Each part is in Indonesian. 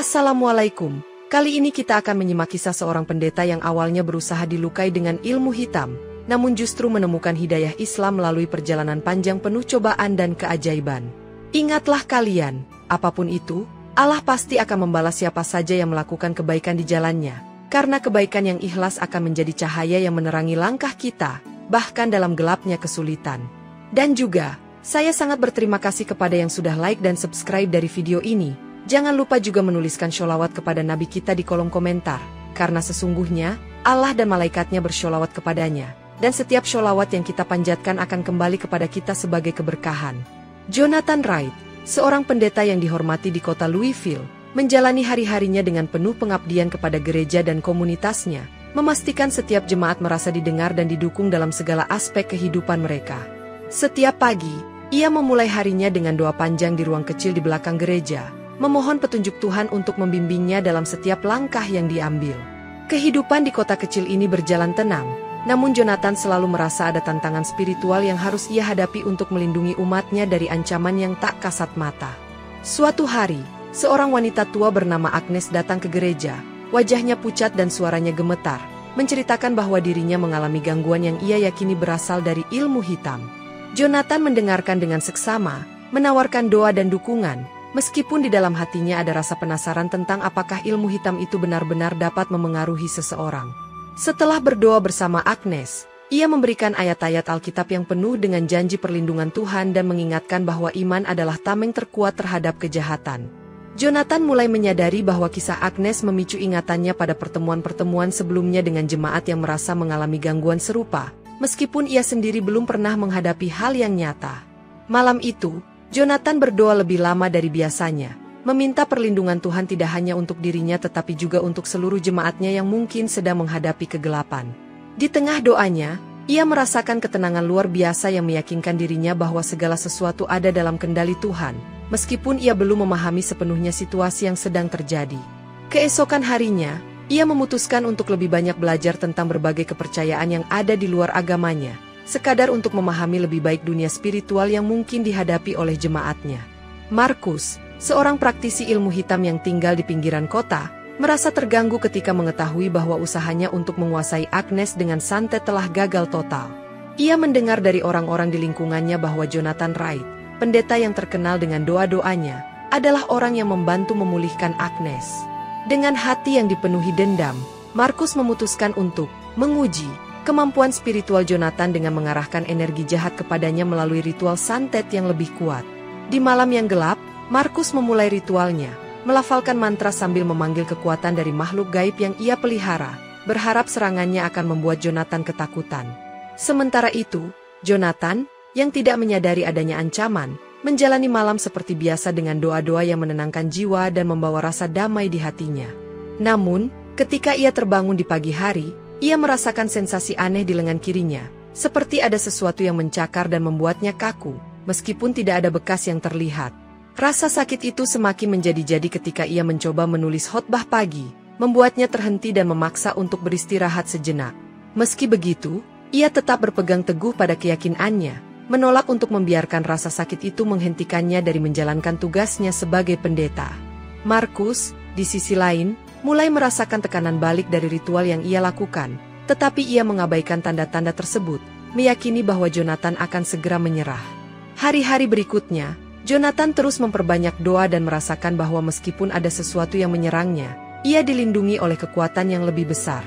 Assalamualaikum. Kali ini kita akan menyimak kisah seorang pendeta yang awalnya berusaha dilukai dengan ilmu hitam, namun justru menemukan hidayah Islam melalui perjalanan panjang penuh cobaan dan keajaiban. Ingatlah kalian, apapun itu, Allah pasti akan membalas siapa saja yang melakukan kebaikan di jalannya, karena kebaikan yang ikhlas akan menjadi cahaya yang menerangi langkah kita, bahkan dalam gelapnya kesulitan. Dan juga, saya sangat berterima kasih kepada yang sudah like dan subscribe dari video ini. Jangan lupa juga menuliskan sholawat kepada Nabi kita di kolom komentar, karena sesungguhnya Allah dan malaikatnya bersholawat kepadanya, dan setiap sholawat yang kita panjatkan akan kembali kepada kita sebagai keberkahan. Jonathan Wright, seorang pendeta yang dihormati di kota Louisville, menjalani hari-harinya dengan penuh pengabdian kepada gereja dan komunitasnya, memastikan setiap jemaat merasa didengar dan didukung dalam segala aspek kehidupan mereka. Setiap pagi, ia memulai harinya dengan doa panjang di ruang kecil di belakang gereja, memohon petunjuk Tuhan untuk membimbingnya dalam setiap langkah yang diambil. Kehidupan di kota kecil ini berjalan tenang, namun Jonathan selalu merasa ada tantangan spiritual yang harus ia hadapi untuk melindungi umatnya dari ancaman yang tak kasat mata. Suatu hari, seorang wanita tua bernama Agnes datang ke gereja, wajahnya pucat dan suaranya gemetar, menceritakan bahwa dirinya mengalami gangguan yang ia yakini berasal dari ilmu hitam. Jonathan mendengarkan dengan seksama, menawarkan doa dan dukungan, meskipun di dalam hatinya ada rasa penasaran tentang apakah ilmu hitam itu benar-benar dapat memengaruhi seseorang. Setelah berdoa bersama Agnes, ia memberikan ayat-ayat Alkitab yang penuh dengan janji perlindungan Tuhan dan mengingatkan bahwa iman adalah tameng terkuat terhadap kejahatan. Jonathan mulai menyadari bahwa kisah Agnes memicu ingatannya pada pertemuan-pertemuan sebelumnya dengan jemaat yang merasa mengalami gangguan serupa, meskipun ia sendiri belum pernah menghadapi hal yang nyata. Malam itu, Jonathan berdoa lebih lama dari biasanya, meminta perlindungan Tuhan tidak hanya untuk dirinya tetapi juga untuk seluruh jemaatnya yang mungkin sedang menghadapi kegelapan. Di tengah doanya, ia merasakan ketenangan luar biasa yang meyakinkan dirinya bahwa segala sesuatu ada dalam kendali Tuhan, meskipun ia belum memahami sepenuhnya situasi yang sedang terjadi. Keesokan harinya, ia memutuskan untuk lebih banyak belajar tentang berbagai kepercayaan yang ada di luar agamanya, sekadar untuk memahami lebih baik dunia spiritual yang mungkin dihadapi oleh jemaatnya. Markus, seorang praktisi ilmu hitam yang tinggal di pinggiran kota, merasa terganggu ketika mengetahui bahwa usahanya untuk menguasai Agnes dengan santet telah gagal total. Ia mendengar dari orang-orang di lingkungannya bahwa Jonathan Wright, pendeta yang terkenal dengan doa-doanya, adalah orang yang membantu memulihkan Agnes. Dengan hati yang dipenuhi dendam, Markus memutuskan untuk menguji kemampuan spiritual Jonathan dengan mengarahkan energi jahat kepadanya melalui ritual santet yang lebih kuat. Di malam yang gelap, Markus memulai ritualnya, melafalkan mantra sambil memanggil kekuatan dari makhluk gaib yang ia pelihara, berharap serangannya akan membuat Jonathan ketakutan. Sementara itu, Jonathan, yang tidak menyadari adanya ancaman, menjalani malam seperti biasa dengan doa-doa yang menenangkan jiwa dan membawa rasa damai di hatinya. Namun, ketika ia terbangun di pagi hari, ia merasakan sensasi aneh di lengan kirinya, seperti ada sesuatu yang mencakar dan membuatnya kaku, meskipun tidak ada bekas yang terlihat. Rasa sakit itu semakin menjadi-jadi ketika ia mencoba menulis khotbah pagi, membuatnya terhenti dan memaksa untuk beristirahat sejenak. Meski begitu, ia tetap berpegang teguh pada keyakinannya, menolak untuk membiarkan rasa sakit itu menghentikannya dari menjalankan tugasnya sebagai pendeta. Markus, di sisi lain, mulai merasakan tekanan balik dari ritual yang ia lakukan, tetapi ia mengabaikan tanda-tanda tersebut, meyakini bahwa Jonathan akan segera menyerah. Hari-hari berikutnya, Jonathan terus memperbanyak doa dan merasakan bahwa meskipun ada sesuatu yang menyerangnya, ia dilindungi oleh kekuatan yang lebih besar.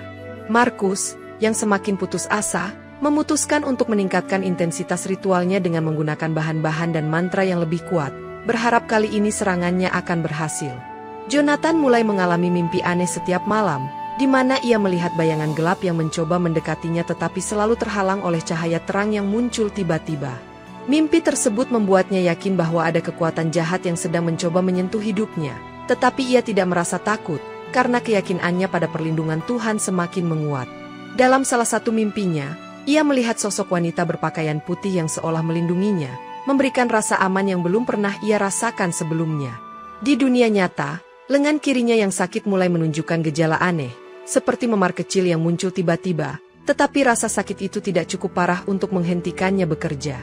Markus, yang semakin putus asa, memutuskan untuk meningkatkan intensitas ritualnya dengan menggunakan bahan-bahan dan mantra yang lebih kuat, berharap kali ini serangannya akan berhasil. Jonathan mulai mengalami mimpi aneh setiap malam, di mana ia melihat bayangan gelap yang mencoba mendekatinya tetapi selalu terhalang oleh cahaya terang yang muncul tiba-tiba. Mimpi tersebut membuatnya yakin bahwa ada kekuatan jahat yang sedang mencoba menyentuh hidupnya, tetapi ia tidak merasa takut, karena keyakinannya pada perlindungan Tuhan semakin menguat. Dalam salah satu mimpinya, ia melihat sosok wanita berpakaian putih yang seolah melindunginya, memberikan rasa aman yang belum pernah ia rasakan sebelumnya. Di dunia nyata, lengan kirinya yang sakit mulai menunjukkan gejala aneh, seperti memar kecil yang muncul tiba-tiba, tetapi rasa sakit itu tidak cukup parah untuk menghentikannya bekerja.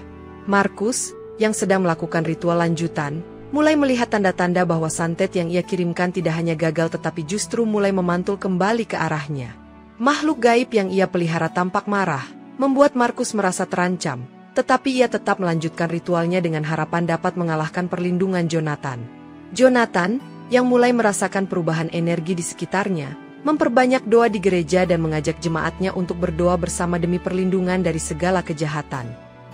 Markus, yang sedang melakukan ritual lanjutan, mulai melihat tanda-tanda bahwa santet yang ia kirimkan tidak hanya gagal tetapi justru mulai memantul kembali ke arahnya. Makhluk gaib yang ia pelihara tampak marah, membuat Markus merasa terancam, tetapi ia tetap melanjutkan ritualnya dengan harapan dapat mengalahkan perlindungan Jonathan. Jonathan, yang mulai merasakan perubahan energi di sekitarnya, memperbanyak doa di gereja dan mengajak jemaatnya untuk berdoa bersama demi perlindungan dari segala kejahatan.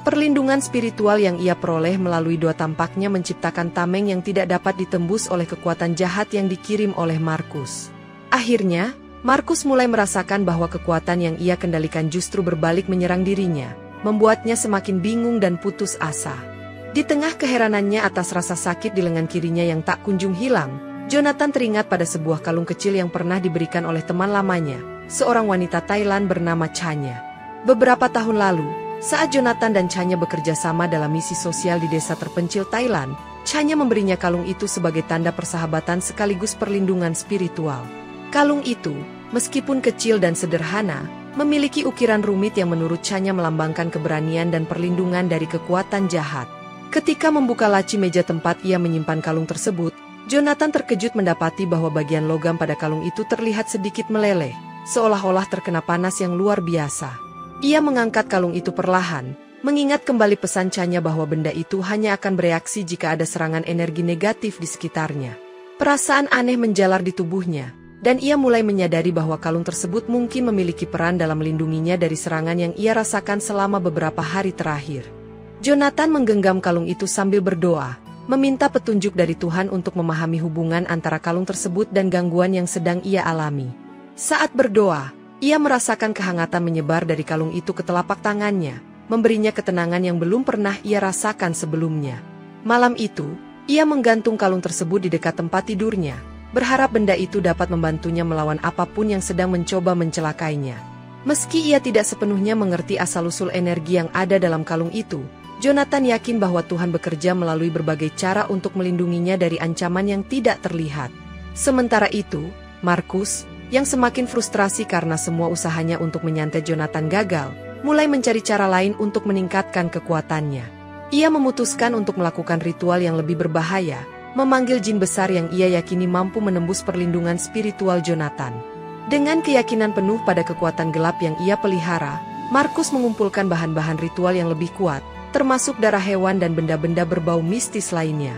Perlindungan spiritual yang ia peroleh melalui doa tampaknya menciptakan tameng yang tidak dapat ditembus oleh kekuatan jahat yang dikirim oleh Markus. Akhirnya, Markus mulai merasakan bahwa kekuatan yang ia kendalikan justru berbalik menyerang dirinya, membuatnya semakin bingung dan putus asa. Di tengah keheranannya atas rasa sakit di lengan kirinya yang tak kunjung hilang, Jonathan teringat pada sebuah kalung kecil yang pernah diberikan oleh teman lamanya, seorang wanita Thailand bernama Chanya. Beberapa tahun lalu, saat Jonathan dan Chanya bekerja sama dalam misi sosial di desa terpencil Thailand, Chanya memberinya kalung itu sebagai tanda persahabatan sekaligus perlindungan spiritual. Kalung itu, meskipun kecil dan sederhana, memiliki ukiran rumit yang menurut Chanya melambangkan keberanian dan perlindungan dari kekuatan jahat. Ketika membuka laci meja tempat ia menyimpan kalung tersebut, Jonathan terkejut mendapati bahwa bagian logam pada kalung itu terlihat sedikit meleleh, seolah-olah terkena panas yang luar biasa. Ia mengangkat kalung itu perlahan, mengingat kembali pesan Chanya bahwa benda itu hanya akan bereaksi jika ada serangan energi negatif di sekitarnya. Perasaan aneh menjalar di tubuhnya, dan ia mulai menyadari bahwa kalung tersebut mungkin memiliki peran dalam melindunginya dari serangan yang ia rasakan selama beberapa hari terakhir. Jonathan menggenggam kalung itu sambil berdoa, meminta petunjuk dari Tuhan untuk memahami hubungan antara kalung tersebut dan gangguan yang sedang ia alami. Saat berdoa, ia merasakan kehangatan menyebar dari kalung itu ke telapak tangannya, memberinya ketenangan yang belum pernah ia rasakan sebelumnya. Malam itu, ia menggantung kalung tersebut di dekat tempat tidurnya, berharap benda itu dapat membantunya melawan apapun yang sedang mencoba mencelakainya. Meski ia tidak sepenuhnya mengerti asal-usul energi yang ada dalam kalung itu, Jonathan yakin bahwa Tuhan bekerja melalui berbagai cara untuk melindunginya dari ancaman yang tidak terlihat. Sementara itu, Markus, yang semakin frustrasi karena semua usahanya untuk menyantet Jonathan gagal, mulai mencari cara lain untuk meningkatkan kekuatannya. Ia memutuskan untuk melakukan ritual yang lebih berbahaya, memanggil jin besar yang ia yakini mampu menembus perlindungan spiritual Jonathan. Dengan keyakinan penuh pada kekuatan gelap yang ia pelihara, Markus mengumpulkan bahan-bahan ritual yang lebih kuat, termasuk darah hewan dan benda-benda berbau mistis lainnya.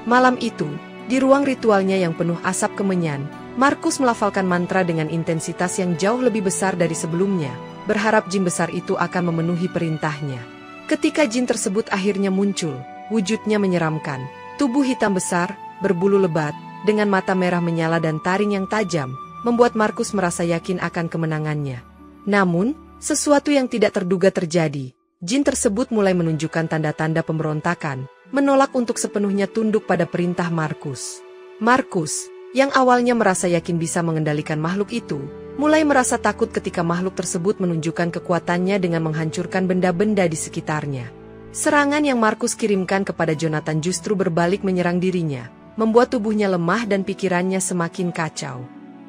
Malam itu, di ruang ritualnya yang penuh asap kemenyan, Markus melafalkan mantra dengan intensitas yang jauh lebih besar dari sebelumnya, berharap jin besar itu akan memenuhi perintahnya. Ketika jin tersebut akhirnya muncul, wujudnya menyeramkan. Tubuh hitam besar, berbulu lebat, dengan mata merah menyala dan taring yang tajam, membuat Markus merasa yakin akan kemenangannya. Namun, sesuatu yang tidak terduga terjadi. Jin tersebut mulai menunjukkan tanda-tanda pemberontakan, menolak untuk sepenuhnya tunduk pada perintah Markus. Markus, yang awalnya merasa yakin bisa mengendalikan makhluk itu, mulai merasa takut ketika makhluk tersebut menunjukkan kekuatannya dengan menghancurkan benda-benda di sekitarnya. Serangan yang Markus kirimkan kepada Jonathan justru berbalik menyerang dirinya, membuat tubuhnya lemah dan pikirannya semakin kacau.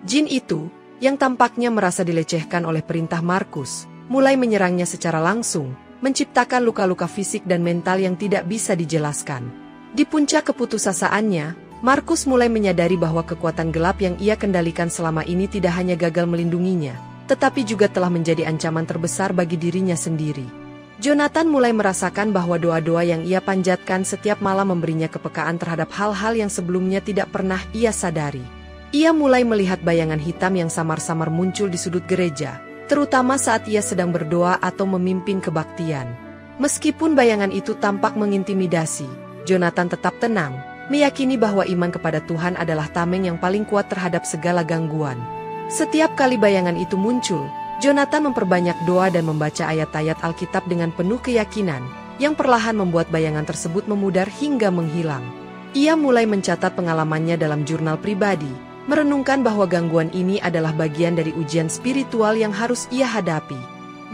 Jin itu, yang tampaknya merasa dilecehkan oleh perintah Markus, mulai menyerangnya secara langsung, menciptakan luka-luka fisik dan mental yang tidak bisa dijelaskan. Di puncak keputusasaannya, Markus mulai menyadari bahwa kekuatan gelap yang ia kendalikan selama ini tidak hanya gagal melindunginya, tetapi juga telah menjadi ancaman terbesar bagi dirinya sendiri. Jonathan mulai merasakan bahwa doa-doa yang ia panjatkan setiap malam memberinya kepekaan terhadap hal-hal yang sebelumnya tidak pernah ia sadari. Ia mulai melihat bayangan hitam yang samar-samar muncul di sudut gereja, terutama saat ia sedang berdoa atau memimpin kebaktian. Meskipun bayangan itu tampak mengintimidasi, Jonathan tetap tenang, meyakini bahwa iman kepada Tuhan adalah tameng yang paling kuat terhadap segala gangguan. Setiap kali bayangan itu muncul, Jonathan memperbanyak doa dan membaca ayat-ayat Alkitab dengan penuh keyakinan, yang perlahan membuat bayangan tersebut memudar hingga menghilang. Ia mulai mencatat pengalamannya dalam jurnal pribadi, merenungkan bahwa gangguan ini adalah bagian dari ujian spiritual yang harus ia hadapi.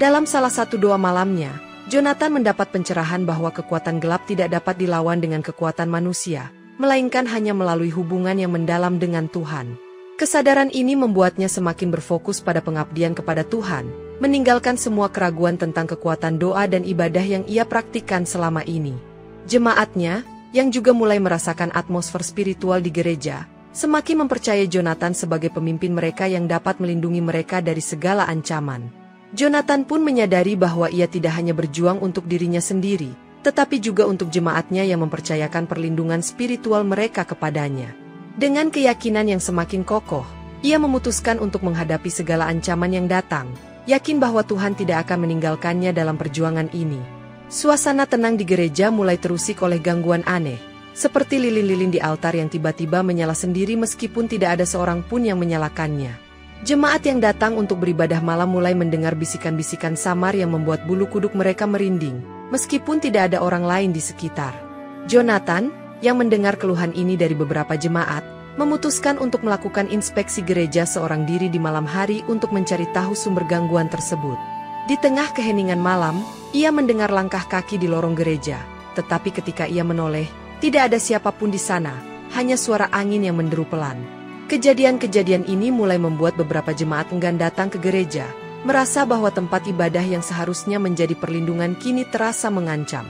Dalam salah satu doa malamnya, Jonathan mendapat pencerahan bahwa kekuatan gelap tidak dapat dilawan dengan kekuatan manusia, melainkan hanya melalui hubungan yang mendalam dengan Tuhan. Kesadaran ini membuatnya semakin berfokus pada pengabdian kepada Tuhan, meninggalkan semua keraguan tentang kekuatan doa dan ibadah yang ia praktikkan selama ini. Jemaatnya, yang juga mulai merasakan atmosfer spiritual di gereja, semakin mempercayai Jonathan sebagai pemimpin mereka yang dapat melindungi mereka dari segala ancaman. Jonathan pun menyadari bahwa ia tidak hanya berjuang untuk dirinya sendiri, tetapi juga untuk jemaatnya yang mempercayakan perlindungan spiritual mereka kepadanya. Dengan keyakinan yang semakin kokoh, ia memutuskan untuk menghadapi segala ancaman yang datang, yakin bahwa Tuhan tidak akan meninggalkannya dalam perjuangan ini. Suasana tenang di gereja mulai terusik oleh gangguan aneh, seperti lilin-lilin di altar yang tiba-tiba menyala sendiri meskipun tidak ada seorang pun yang menyalakannya. Jemaat yang datang untuk beribadah malam mulai mendengar bisikan-bisikan samar yang membuat bulu kuduk mereka merinding, meskipun tidak ada orang lain di sekitar. Jonathan, yang mendengar keluhan ini dari beberapa jemaat, memutuskan untuk melakukan inspeksi gereja seorang diri di malam hari untuk mencari tahu sumber gangguan tersebut. Di tengah keheningan malam, ia mendengar langkah kaki di lorong gereja, tetapi ketika ia menoleh, tidak ada siapapun di sana, hanya suara angin yang menderu pelan. Kejadian-kejadian ini mulai membuat beberapa jemaat enggan datang ke gereja, merasa bahwa tempat ibadah yang seharusnya menjadi perlindungan kini terasa mengancam.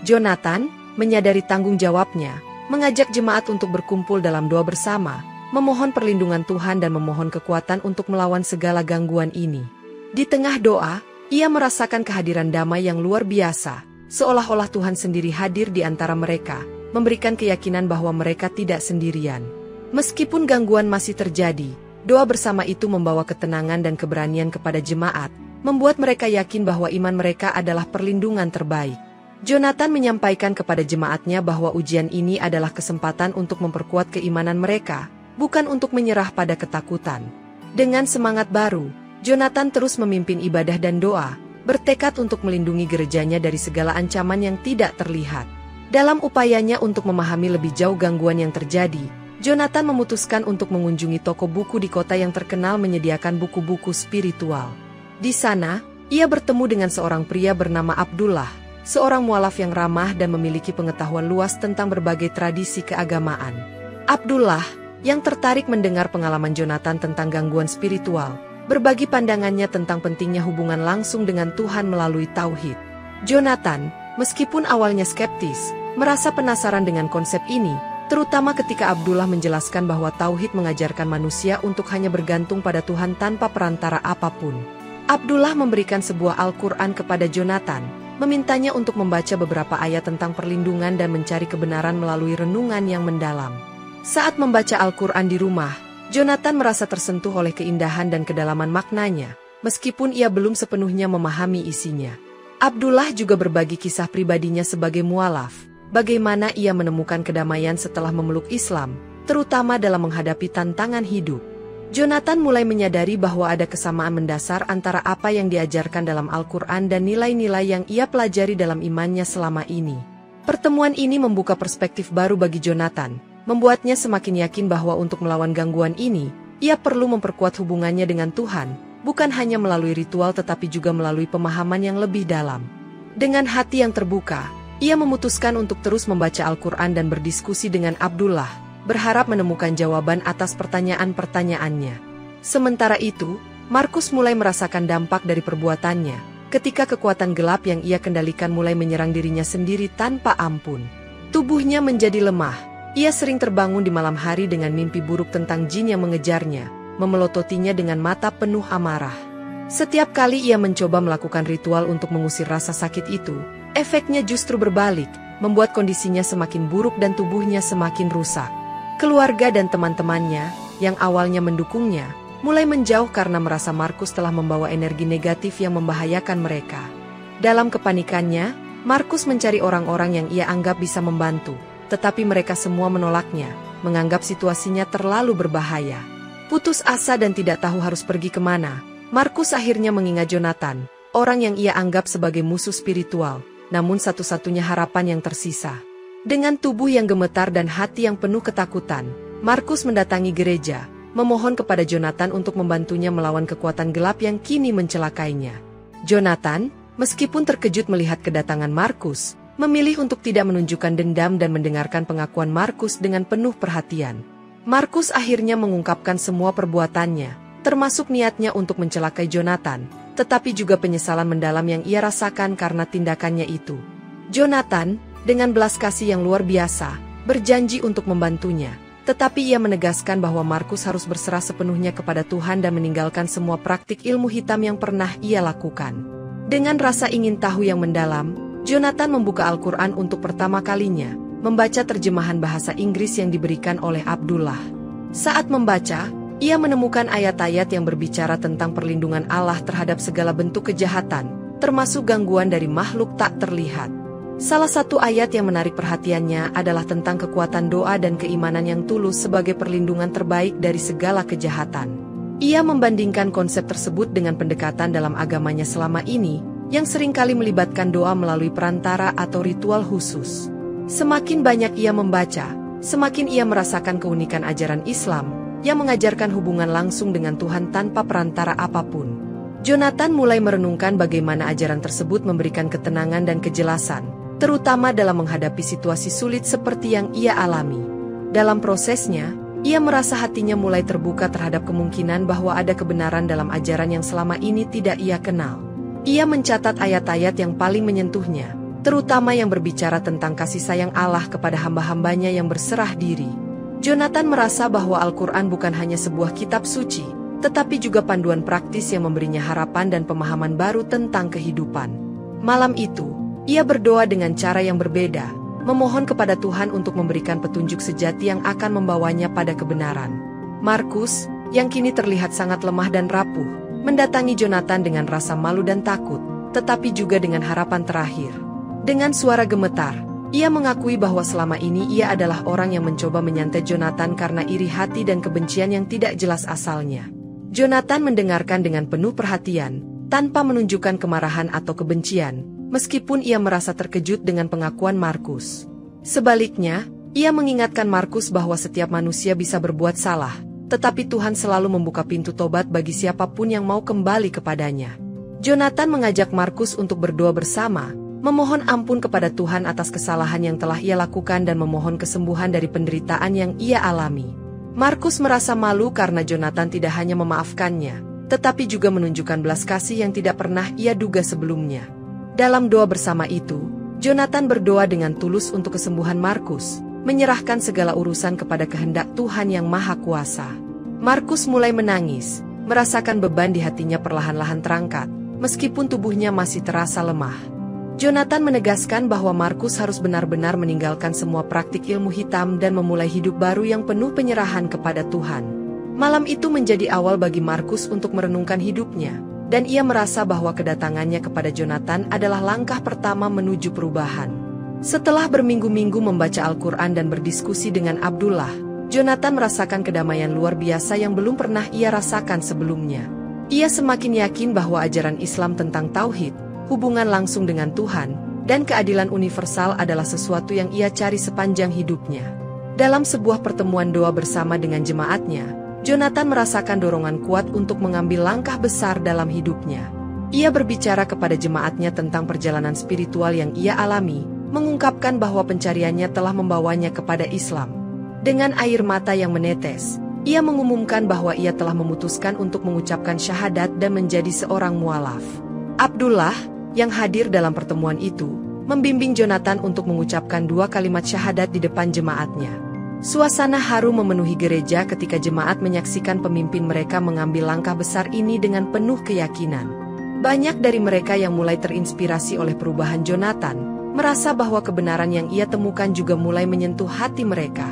Jonathan, menyadari tanggung jawabnya, mengajak jemaat untuk berkumpul dalam doa bersama, memohon perlindungan Tuhan dan memohon kekuatan untuk melawan segala gangguan ini. Di tengah doa, ia merasakan kehadiran damai yang luar biasa, seolah-olah Tuhan sendiri hadir di antara mereka, memberikan keyakinan bahwa mereka tidak sendirian. Meskipun gangguan masih terjadi, doa bersama itu membawa ketenangan dan keberanian kepada jemaat, membuat mereka yakin bahwa iman mereka adalah perlindungan terbaik. Jonathan menyampaikan kepada jemaatnya bahwa ujian ini adalah kesempatan untuk memperkuat keimanan mereka, bukan untuk menyerah pada ketakutan. Dengan semangat baru, Jonathan terus memimpin ibadah dan doa, bertekad untuk melindungi gerejanya dari segala ancaman yang tidak terlihat. Dalam upayanya untuk memahami lebih jauh gangguan yang terjadi, Jonathan memutuskan untuk mengunjungi toko buku di kota yang terkenal menyediakan buku-buku spiritual. Di sana, ia bertemu dengan seorang pria bernama Abdullah, seorang mualaf yang ramah dan memiliki pengetahuan luas tentang berbagai tradisi keagamaan. Abdullah, yang tertarik mendengar pengalaman Jonathan tentang gangguan spiritual, berbagi pandangannya tentang pentingnya hubungan langsung dengan Tuhan melalui tauhid. Jonathan, meskipun awalnya skeptis, merasa penasaran dengan konsep ini, terutama ketika Abdullah menjelaskan bahwa tauhid mengajarkan manusia untuk hanya bergantung pada Tuhan tanpa perantara apapun. Abdullah memberikan sebuah Al-Quran kepada Jonathan, memintanya untuk membaca beberapa ayat tentang perlindungan dan mencari kebenaran melalui renungan yang mendalam. Saat membaca Al-Quran di rumah, Jonathan merasa tersentuh oleh keindahan dan kedalaman maknanya, meskipun ia belum sepenuhnya memahami isinya. Abdullah juga berbagi kisah pribadinya sebagai mualaf, bagaimana ia menemukan kedamaian setelah memeluk Islam, terutama dalam menghadapi tantangan hidup. Jonathan mulai menyadari bahwa ada kesamaan mendasar antara apa yang diajarkan dalam Al-Quran dan nilai-nilai yang ia pelajari dalam imannya selama ini. Pertemuan ini membuka perspektif baru bagi Jonathan, membuatnya semakin yakin bahwa untuk melawan gangguan ini, ia perlu memperkuat hubungannya dengan Tuhan, bukan hanya melalui ritual tetapi juga melalui pemahaman yang lebih dalam. Dengan hati yang terbuka, ia memutuskan untuk terus membaca Al-Quran dan berdiskusi dengan Abdullah, berharap menemukan jawaban atas pertanyaan-pertanyaannya. Sementara itu, Markus mulai merasakan dampak dari perbuatannya, ketika kekuatan gelap yang ia kendalikan mulai menyerang dirinya sendiri tanpa ampun. Tubuhnya menjadi lemah, ia sering terbangun di malam hari dengan mimpi buruk tentang jin yang mengejarnya, memelototinya dengan mata penuh amarah. Setiap kali ia mencoba melakukan ritual untuk mengusir rasa sakit itu, efeknya justru berbalik, membuat kondisinya semakin buruk dan tubuhnya semakin rusak. Keluarga dan teman-temannya, yang awalnya mendukungnya, mulai menjauh karena merasa Markus telah membawa energi negatif yang membahayakan mereka. Dalam kepanikannya, Markus mencari orang-orang yang ia anggap bisa membantu, tetapi mereka semua menolaknya, menganggap situasinya terlalu berbahaya. Putus asa dan tidak tahu harus pergi kemana, Markus akhirnya mengingat Jonathan, orang yang ia anggap sebagai musuh spiritual, namun satu-satunya harapan yang tersisa. Dengan tubuh yang gemetar dan hati yang penuh ketakutan, Markus mendatangi gereja, memohon kepada Jonathan untuk membantunya melawan kekuatan gelap yang kini mencelakainya. Jonathan, meskipun terkejut melihat kedatangan Markus, memilih untuk tidak menunjukkan dendam dan mendengarkan pengakuan Markus dengan penuh perhatian. Markus akhirnya mengungkapkan semua perbuatannya, termasuk niatnya untuk mencelakai Jonathan, tetapi juga penyesalan mendalam yang ia rasakan karena tindakannya itu. Jonathan, dengan belas kasih yang luar biasa, berjanji untuk membantunya. Tetapi ia menegaskan bahwa Markus harus berserah sepenuhnya kepada Tuhan dan meninggalkan semua praktik ilmu hitam yang pernah ia lakukan. Dengan rasa ingin tahu yang mendalam, Jonathan membuka Al-Quran untuk pertama kalinya, membaca terjemahan bahasa Inggris yang diberikan oleh Abdullah. Saat membaca, ia menemukan ayat-ayat yang berbicara tentang perlindungan Allah terhadap segala bentuk kejahatan, termasuk gangguan dari makhluk tak terlihat. Salah satu ayat yang menarik perhatiannya adalah tentang kekuatan doa dan keimanan yang tulus sebagai perlindungan terbaik dari segala kejahatan. Ia membandingkan konsep tersebut dengan pendekatan dalam agamanya selama ini, yang seringkali melibatkan doa melalui perantara atau ritual khusus. Semakin banyak ia membaca, semakin ia merasakan keunikan ajaran Islam, yang mengajarkan hubungan langsung dengan Tuhan tanpa perantara apapun. Jonathan mulai merenungkan bagaimana ajaran tersebut memberikan ketenangan dan kejelasan, terutama dalam menghadapi situasi sulit seperti yang ia alami. Dalam prosesnya, ia merasa hatinya mulai terbuka terhadap kemungkinan bahwa ada kebenaran dalam ajaran yang selama ini tidak ia kenal. Ia mencatat ayat-ayat yang paling menyentuhnya, terutama yang berbicara tentang kasih sayang Allah kepada hamba-hambanya yang berserah diri. Jonathan merasa bahwa Al-Quran bukan hanya sebuah kitab suci, tetapi juga panduan praktis yang memberinya harapan dan pemahaman baru tentang kehidupan. Malam itu, ia berdoa dengan cara yang berbeda, memohon kepada Tuhan untuk memberikan petunjuk sejati yang akan membawanya pada kebenaran. Markus, yang kini terlihat sangat lemah dan rapuh, mendatangi Jonathan dengan rasa malu dan takut, tetapi juga dengan harapan terakhir. Dengan suara gemetar, ia mengakui bahwa selama ini ia adalah orang yang mencoba menyantet Jonathan karena iri hati dan kebencian yang tidak jelas asalnya. Jonathan mendengarkan dengan penuh perhatian, tanpa menunjukkan kemarahan atau kebencian, meskipun ia merasa terkejut dengan pengakuan Markus. Sebaliknya, ia mengingatkan Markus bahwa setiap manusia bisa berbuat salah, tetapi Tuhan selalu membuka pintu tobat bagi siapapun yang mau kembali kepadanya. Jonathan mengajak Markus untuk berdoa bersama, memohon ampun kepada Tuhan atas kesalahan yang telah ia lakukan dan memohon kesembuhan dari penderitaan yang ia alami. Markus merasa malu karena Jonathan tidak hanya memaafkannya, tetapi juga menunjukkan belas kasih yang tidak pernah ia duga sebelumnya. Dalam doa bersama itu, Jonathan berdoa dengan tulus untuk kesembuhan Markus, menyerahkan segala urusan kepada kehendak Tuhan yang Maha Kuasa. Markus mulai menangis, merasakan beban di hatinya perlahan-lahan terangkat, meskipun tubuhnya masih terasa lemah. Jonathan menegaskan bahwa Markus harus benar-benar meninggalkan semua praktik ilmu hitam dan memulai hidup baru yang penuh penyerahan kepada Tuhan. Malam itu menjadi awal bagi Markus untuk merenungkan hidupnya, dan ia merasa bahwa kedatangannya kepada Jonathan adalah langkah pertama menuju perubahan. Setelah berminggu-minggu membaca Al-Quran dan berdiskusi dengan Abdullah, Jonathan merasakan kedamaian luar biasa yang belum pernah ia rasakan sebelumnya. Ia semakin yakin bahwa ajaran Islam tentang tauhid, hubungan langsung dengan Tuhan, dan keadilan universal adalah sesuatu yang ia cari sepanjang hidupnya. Dalam sebuah pertemuan doa bersama dengan jemaatnya, Jonathan merasakan dorongan kuat untuk mengambil langkah besar dalam hidupnya. Ia berbicara kepada jemaatnya tentang perjalanan spiritual yang ia alami, mengungkapkan bahwa pencariannya telah membawanya kepada Islam. Dengan air mata yang menetes, ia mengumumkan bahwa ia telah memutuskan untuk mengucapkan syahadat dan menjadi seorang mualaf. Abdullah, yang hadir dalam pertemuan itu, membimbing Jonathan untuk mengucapkan 2 kalimat syahadat di depan jemaatnya. Suasana haru memenuhi gereja ketika jemaat menyaksikan pemimpin mereka mengambil langkah besar ini dengan penuh keyakinan. Banyak dari mereka yang mulai terinspirasi oleh perubahan Jonathan, merasa bahwa kebenaran yang ia temukan juga mulai menyentuh hati mereka.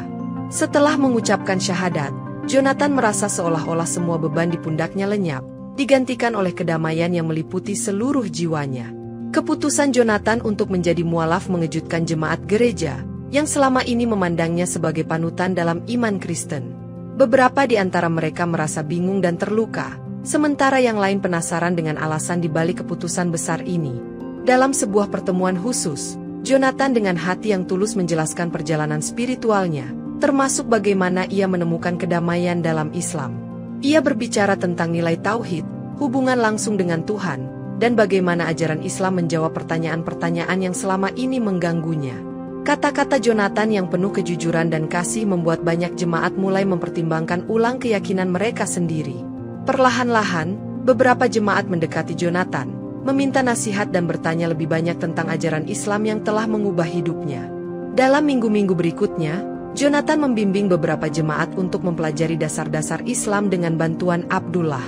Setelah mengucapkan syahadat, Jonathan merasa seolah-olah semua beban di pundaknya lenyap, digantikan oleh kedamaian yang meliputi seluruh jiwanya. Keputusan Jonathan untuk menjadi mualaf mengejutkan jemaat gereja, yang selama ini memandangnya sebagai panutan dalam iman Kristen. Beberapa di antara mereka merasa bingung dan terluka, sementara yang lain penasaran dengan alasan di balik keputusan besar ini. Dalam sebuah pertemuan khusus, Jonathan dengan hati yang tulus menjelaskan perjalanan spiritualnya, termasuk bagaimana ia menemukan kedamaian dalam Islam. Ia berbicara tentang nilai tauhid, hubungan langsung dengan Tuhan, dan bagaimana ajaran Islam menjawab pertanyaan-pertanyaan yang selama ini mengganggunya. Kata-kata Jonathan yang penuh kejujuran dan kasih membuat banyak jemaat mulai mempertimbangkan ulang keyakinan mereka sendiri. Perlahan-lahan, beberapa jemaat mendekati Jonathan, meminta nasihat dan bertanya lebih banyak tentang ajaran Islam yang telah mengubah hidupnya. Dalam minggu-minggu berikutnya, Jonathan membimbing beberapa jemaat untuk mempelajari dasar-dasar Islam dengan bantuan Abdullah.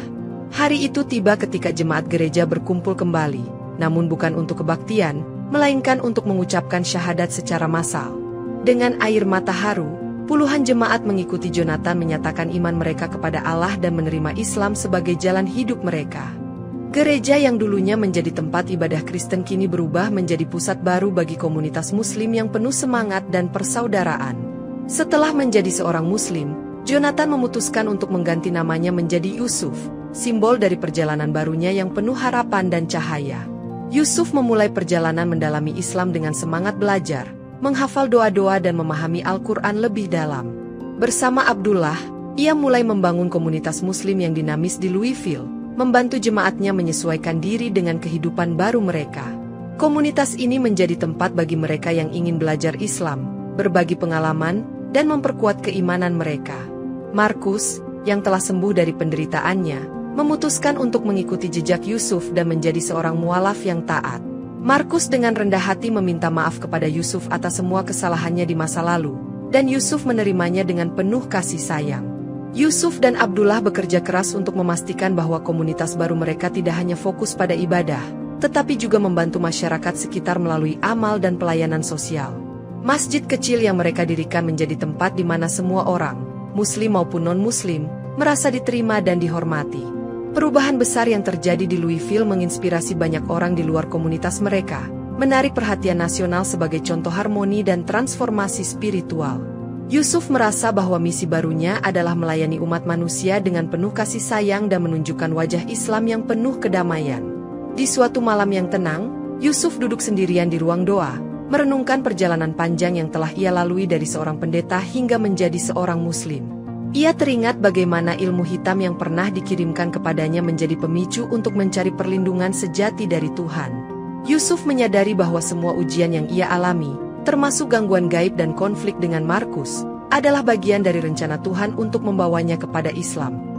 Hari itu tiba ketika jemaat gereja berkumpul kembali, namun bukan untuk kebaktian, melainkan untuk mengucapkan syahadat secara massal. Dengan air mata haru, puluhan jemaat mengikuti Jonathan menyatakan iman mereka kepada Allah dan menerima Islam sebagai jalan hidup mereka. Gereja yang dulunya menjadi tempat ibadah Kristen kini berubah menjadi pusat baru bagi komunitas Muslim yang penuh semangat dan persaudaraan. Setelah menjadi seorang Muslim, Jonathan memutuskan untuk mengganti namanya menjadi Yusuf, simbol dari perjalanan barunya yang penuh harapan dan cahaya. Yusuf memulai perjalanan mendalami Islam dengan semangat belajar, menghafal doa-doa dan memahami Al-Quran lebih dalam. Bersama Abdullah, ia mulai membangun komunitas Muslim yang dinamis di Louisville, membantu jemaatnya menyesuaikan diri dengan kehidupan baru mereka. Komunitas ini menjadi tempat bagi mereka yang ingin belajar Islam, berbagi pengalaman, dan memperkuat keimanan mereka. Markus, yang telah sembuh dari penderitaannya, memutuskan untuk mengikuti jejak Yusuf dan menjadi seorang mualaf yang taat. Markus dengan rendah hati meminta maaf kepada Yusuf atas semua kesalahannya di masa lalu, dan Yusuf menerimanya dengan penuh kasih sayang. Yusuf dan Abdullah bekerja keras untuk memastikan bahwa komunitas baru mereka tidak hanya fokus pada ibadah, tetapi juga membantu masyarakat sekitar melalui amal dan pelayanan sosial. Masjid kecil yang mereka dirikan menjadi tempat di mana semua orang, Muslim maupun non-Muslim, merasa diterima dan dihormati. Perubahan besar yang terjadi di Louisville menginspirasi banyak orang di luar komunitas mereka, menarik perhatian nasional sebagai contoh harmoni dan transformasi spiritual. Yusuf merasa bahwa misi barunya adalah melayani umat manusia dengan penuh kasih sayang dan menunjukkan wajah Islam yang penuh kedamaian. Di suatu malam yang tenang, Yusuf duduk sendirian di ruang doa, merenungkan perjalanan panjang yang telah ia lalui dari seorang pendeta hingga menjadi seorang Muslim. Ia teringat bagaimana ilmu hitam yang pernah dikirimkan kepadanya menjadi pemicu untuk mencari perlindungan sejati dari Tuhan. Yusuf menyadari bahwa semua ujian yang ia alami, termasuk gangguan gaib dan konflik dengan Markus, adalah bagian dari rencana Tuhan untuk membawanya kepada Islam.